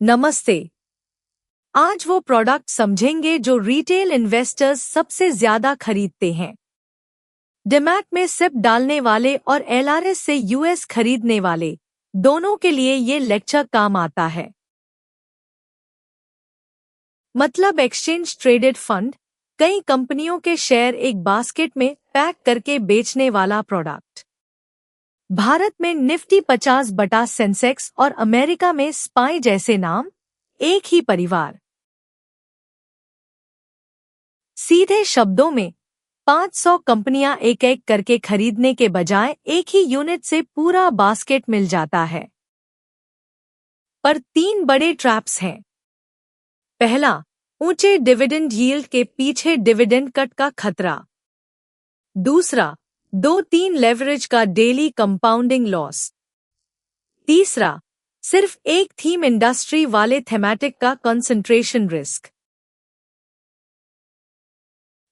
नमस्ते। आज वो प्रोडक्ट समझेंगे जो रिटेल इन्वेस्टर्स सबसे ज्यादा खरीदते हैं। डीमैट में सिप डालने वाले और एलआरएस से यूएस खरीदने वाले दोनों के लिए ये लेक्चर काम आता है। मतलब एक्सचेंज ट्रेडेड फंड, कई कंपनियों के शेयर एक बास्केट में पैक करके बेचने वाला प्रोडक्ट। भारत में निफ्टी 50 बटा सेंसेक्स और अमेरिका में स्पाई जैसे नाम, एक ही परिवार। सीधे शब्दों में 500 कंपनियां एक एक करके खरीदने के बजाय एक ही यूनिट से पूरा बास्केट मिल जाता है। पर 3 बड़े ट्रैप्स हैं। पहला, ऊंचे डिविडेंड यील्ड के पीछे डिविडेंड कट का खतरा। दूसरा, 2-3 लेवरेज का डेली कंपाउंडिंग लॉस। तीसरा, सिर्फ एक थीम इंडस्ट्री वाले थेमैटिक का कंसंट्रेशन रिस्क।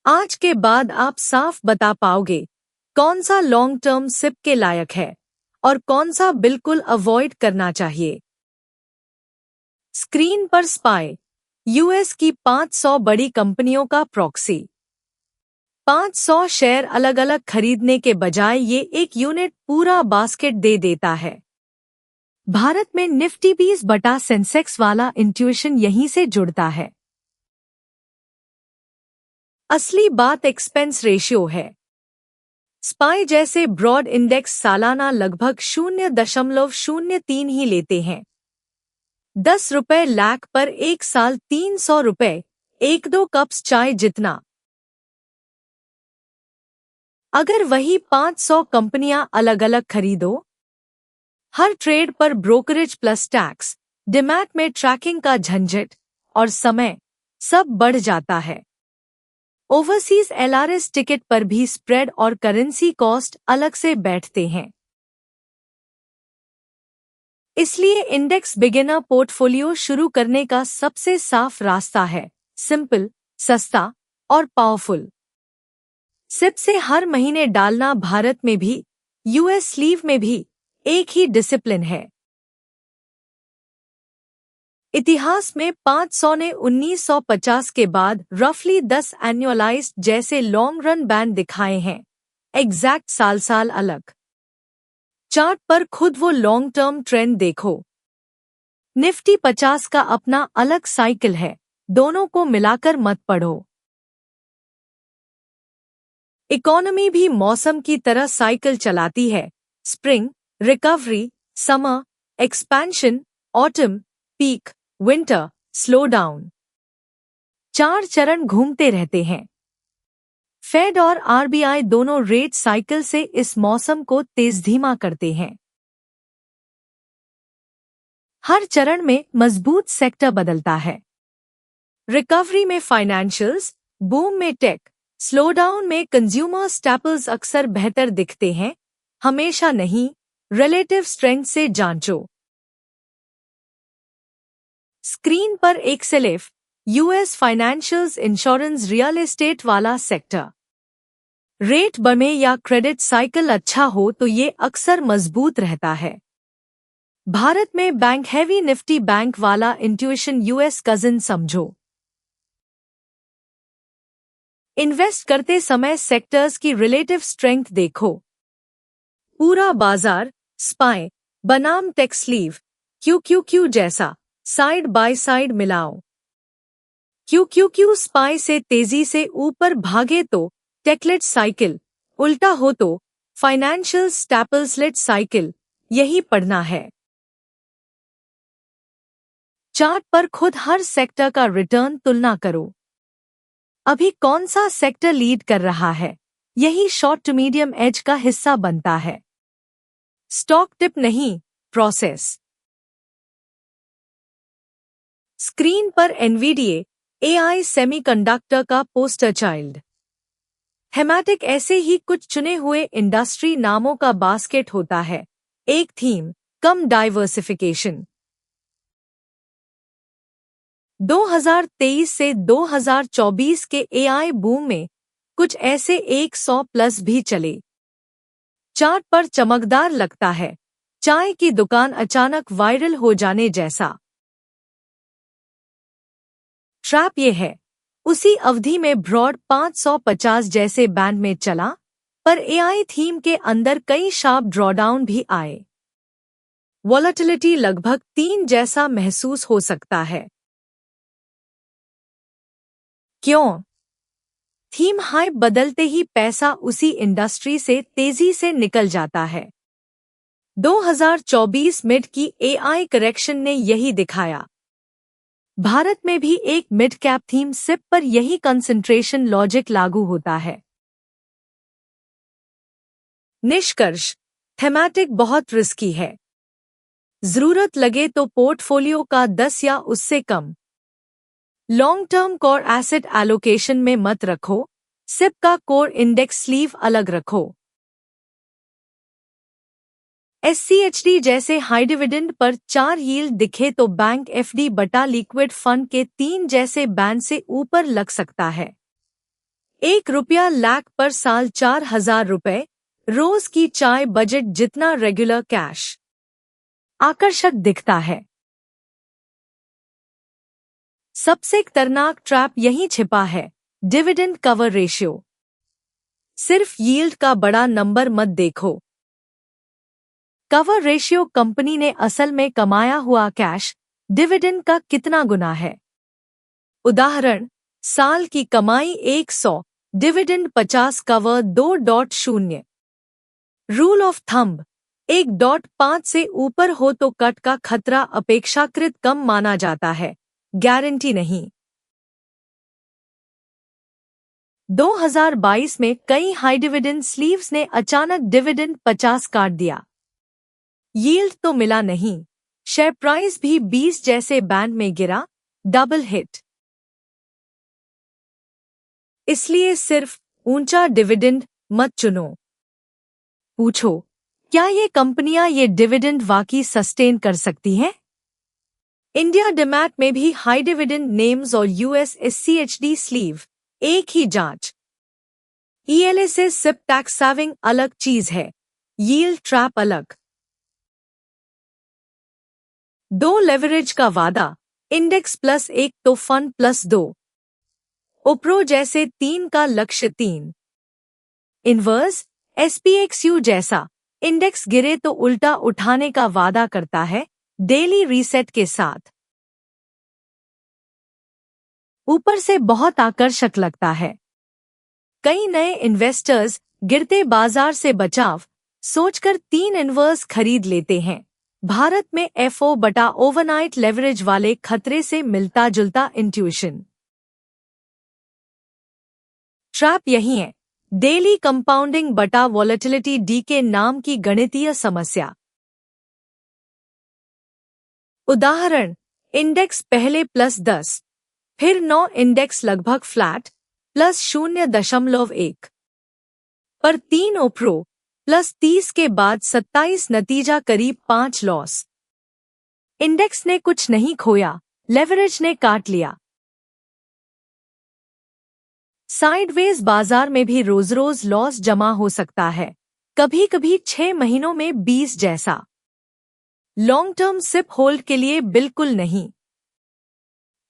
आज के बाद आप साफ बता पाओगे कौन सा लॉन्ग टर्म सिप के लायक है और कौन सा बिल्कुल अवॉइड करना चाहिए। स्क्रीन पर स्पाई, यूएस की 500 बड़ी कंपनियों का प्रॉक्सी। 500 शेयर अलग अलग खरीदने के बजाय ये एक यूनिट पूरा बास्केट दे देता है। भारत में निफ्टी 20 बटा सेंसेक्स वाला इंट्यूशन यहीं से जुड़ता है। असली बात एक्सपेंस रेशियो है। स्पाई जैसे ब्रॉड इंडेक्स सालाना लगभग 0.03 ही लेते हैं। 10 रुपए लाख पर एक साल 300 रुपए, 1-2 कप्स चाय जितना। अगर वही 500 कंपनियां अलग अलग खरीदो, हर ट्रेड पर ब्रोकरेज प्लस टैक्स, डीमैट में ट्रैकिंग का झंझट और समय, सब बढ़ जाता है। ओवरसीज एलआरएस टिकट पर भी स्प्रेड और करेंसी कॉस्ट अलग से बैठते हैं। इसलिए इंडेक्स बिगिनर पोर्टफोलियो शुरू करने का सबसे साफ रास्ता है सिंपल, सस्ता और पावरफुल। सिप से हर महीने डालना भारत में भी, यूएस स्लीव में भी एक ही डिसिप्लिन है। इतिहास में 500 ने 1950 के बाद रफली 10 एन्युअलाइज्ड जैसे लॉन्ग रन बैंड दिखाए हैं, एग्जैक्ट साल अलग। चार्ट पर खुद वो लॉन्ग टर्म ट्रेंड देखो। निफ्टी 50 का अपना अलग साइकिल है, दोनों को मिलाकर मत पढ़ो। इकोनॉमी भी मौसम की तरह साइकिल चलाती है, spring, recovery, summer, expansion, autumn, peak, winter, slow down. 4 चरण घूमते रहते हैं। फेड और आरबीआई दोनों रेट साइकिल से इस मौसम को तेज धीमा करते हैं। हर चरण में मजबूत सेक्टर बदलता है। रिकवरी में फाइनेंशियल्स, बूम में टेक, स्लोडाउन में कंज्यूमर स्टैपल्स अक्सर बेहतर दिखते हैं, हमेशा नहीं, रिलेटिव स्ट्रेंथ से जांचो। स्क्रीन पर XLF, US financials, insurance, real estate वाला सेक्टर। रेट बढ़े या क्रेडिट साइकिल अच्छा हो तो ये अक्सर मजबूत रहता है। भारत में बैंक हैवी निफ्टी बैंक वाला इंट्यूशन यूएस कजिन समझो। इन्वेस्ट करते समय सेक्टर्स की रिलेटिव स्ट्रेंथ देखो। पूरा बाजार, स्पाई बनाम टेक स्लीव, क्यू जैसा साइड बाय साइड मिलाओ। क्यू स्पाई से तेजी से ऊपर भागे तो टेकलेट साइकिल, उल्टा हो तो फाइनेंशियल स्टैपल्सलेट साइकिल, यही पढ़ना है। चार्ट पर खुद हर सेक्टर का रिटर्न तुलना करो। अभी कौन सा सेक्टर लीड कर रहा है, यही शॉर्ट टू मीडियम एज का हिस्सा बनता है। स्टॉक टिप नहीं, प्रोसेस। स्क्रीन पर एनवीडीए, एआई सेमीकंडक्टर का पोस्टर चाइल्ड। थेमैटिक ऐसे ही कुछ चुने हुए इंडस्ट्री नामों का बास्केट होता है, एक थीम, कम डाइवर्सिफिकेशन। 2023 से 2024 के एआई बूम में कुछ ऐसे 100 प्लस भी चले। चार्ट पर चमकदार लगता है, चाय की दुकान अचानक वायरल हो जाने जैसा। ट्रैप ये है, उसी अवधि में ब्रॉड 550 जैसे बैंड में चला, पर एआई थीम के अंदर कई शार्प ड्रॉडाउन भी आए। वॉलेटिलिटी लगभग 3 जैसा महसूस हो सकता है। क्यों? थीम हाइप बदलते ही पैसा उसी इंडस्ट्री से तेजी से निकल जाता है। 2024 मिड की एआई करेक्शन ने यही दिखाया। भारत में भी एक मिड कैप थीम सिप पर यही कंसंट्रेशन लॉजिक लागू होता है। निष्कर्ष, थीमैटिक बहुत रिस्की है। जरूरत लगे तो पोर्टफोलियो का 10 या उससे कम long term core asset allocation में मत रखो, सिप का कोर इंडेक्स स्लीव अलग रखो। एससीएचडी जैसे हाई डिविडेंड पर 4 यील्ड दिखे तो बैंक एफडी बटा लिक्विड फंड के 3 जैसे बैंड से ऊपर लग सकता है। ₹1 लाख पर साल 4,000 रुपए, रोज की चाय बजट जितना रेगुलर कैश। आकर्षक दिखता है। सबसे खतरनाक ट्रैप यहीं छिपा है, डिविडेंड कवर रेशियो। सिर्फ यील्ड का बड़ा नंबर मत देखो। कवर रेशियो कंपनी ने असल में कमाया हुआ कैश, डिविडेंड का कितना गुना है। उदाहरण, साल की कमाई 100, dividend 50, cover 2.0। Rule of thumb, 1.5 से ऊपर हो तो कट का खतरा अपेक्षाकृत कम माना जाता है, गारंटी नहीं। 2022 में कई हाई डिविडेंड स्लीव्स ने अचानक डिविडेंड 50 काट दिया। यील्ड तो मिला नहीं, शेयर प्राइस भी 20 जैसे बैंड में गिरा, डबल हिट। इसलिए सिर्फ ऊंचा डिविडेंड मत चुनो। पूछो, क्या ये कंपनियां ये डिविडेंड वाकई सस्टेन कर सकती हैं? इंडिया डीमैट में भी हाई डिविडेंड नेम्स और यूएस एससीएचडी स्लीव एक ही जांच। ईएलएसए सिप टैक्स सेविंग अलग चीज है, यील्ड ट्रैप अलग। 2 लेवरेज का वादा, इंडेक्स +1 तो फंड +2। ओप्रो जैसे 3 का लक्ष्य 3। इनवर्स, एसपीएक्सयू जैसा, इंडेक्स गिरे तो उल्टा उठाने का वादा करता है, डेली रीसेट के साथ। ऊपर से बहुत आकर्षक लगता है। कई नए इन्वेस्टर्स गिरते बाजार से बचाव सोचकर 3 इनवर्स खरीद लेते हैं। भारत में एफओ बटा ओवरनाइट लेवरेज वाले खतरे से मिलता जुलता इंट्यूशन। ट्रैप यही है, डेली कंपाउंडिंग बटा वॉलेटिलिटी डी के नाम की गणितीय समस्या। उदाहरण, इंडेक्स पहले +10, फिर 9, इंडेक्स लगभग फ्लैट +0.1, पर 3 ओप्रो +30 के बाद 27, नतीजा करीब 5 लॉस। इंडेक्स ने कुछ नहीं खोया, लेवरेज ने काट लिया। साइडवेज बाजार में भी रोज रोज लॉस जमा हो सकता है, कभी कभी 6 महीनों में 20 जैसा। लॉन्ग टर्म सिप होल्ड के लिए बिल्कुल नहीं।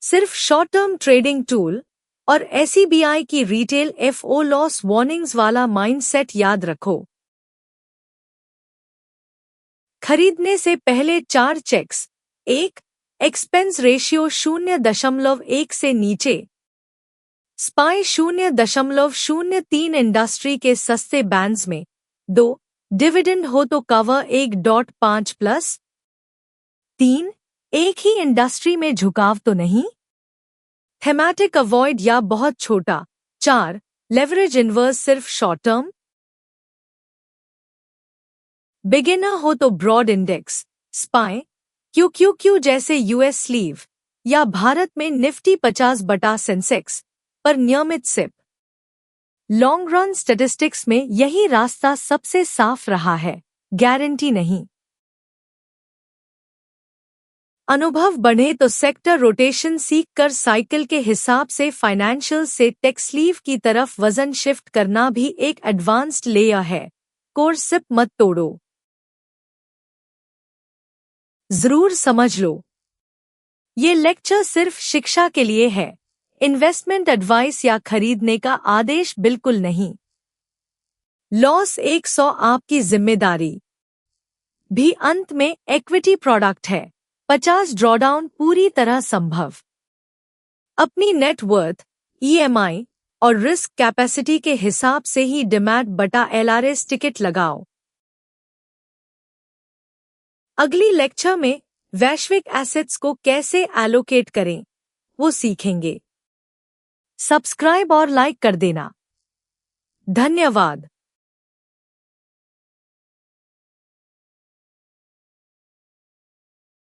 सिर्फ शॉर्ट टर्म ट्रेडिंग टूल और एसईबीआई की रिटेल एफओ लॉस वार्निंग्स वाला माइंडसेट याद रखो। खरीदने से पहले 4 चेक्स। 1, एक्सपेंस रेशियो 0.1 से नीचे, स्पाई 0.03 इंडस्ट्री के सस्ते बैंड्स में। 2, डिविडेंड हो तो कवर 1.5 प्लस। 3, एक ही इंडस्ट्री में झुकाव तो नहीं, थीमैटिक अवॉइड या बहुत छोटा। 4, लेवरेज इनवर्स सिर्फ शॉर्ट टर्म। बिगिनर हो तो ब्रॉड इंडेक्स, स्पाई, क्यूक्यूक्यू जैसे यूएस स्लीव, या भारत में निफ्टी 50 बटा सेंसेक्स पर नियमित सिप। लॉन्ग रन स्टैटिस्टिक्स में यही रास्ता सबसे साफ रहा है, गारंटी नहीं। अनुभव बढ़े तो सेक्टर रोटेशन सीखकर साइकिल के हिसाब से फाइनेंशियल से टेक स्लीव की तरफ वजन शिफ्ट करना भी एक एडवांस्ड लेयर है। कोर सिप मत तोड़ो, जरूर समझ लो। ये लेक्चर सिर्फ शिक्षा के लिए है, इन्वेस्टमेंट एडवाइस या खरीदने का आदेश बिल्कुल नहीं। लॉस 100 आपकी जिम्मेदारी भी अंत में इक्विटी प्रोडक्ट है। 50 ड्रॉडाउन पूरी तरह संभव। अपनी नेटवर्थ, EMI और रिस्क कैपेसिटी के हिसाब से ही डिमैट बटा LRS टिकट लगाओ। अगली लेक्चर में वैश्विक एसेट्स को कैसे एलोकेट करें वो सीखेंगे। सब्सक्राइब और लाइक कर देना। धन्यवाद।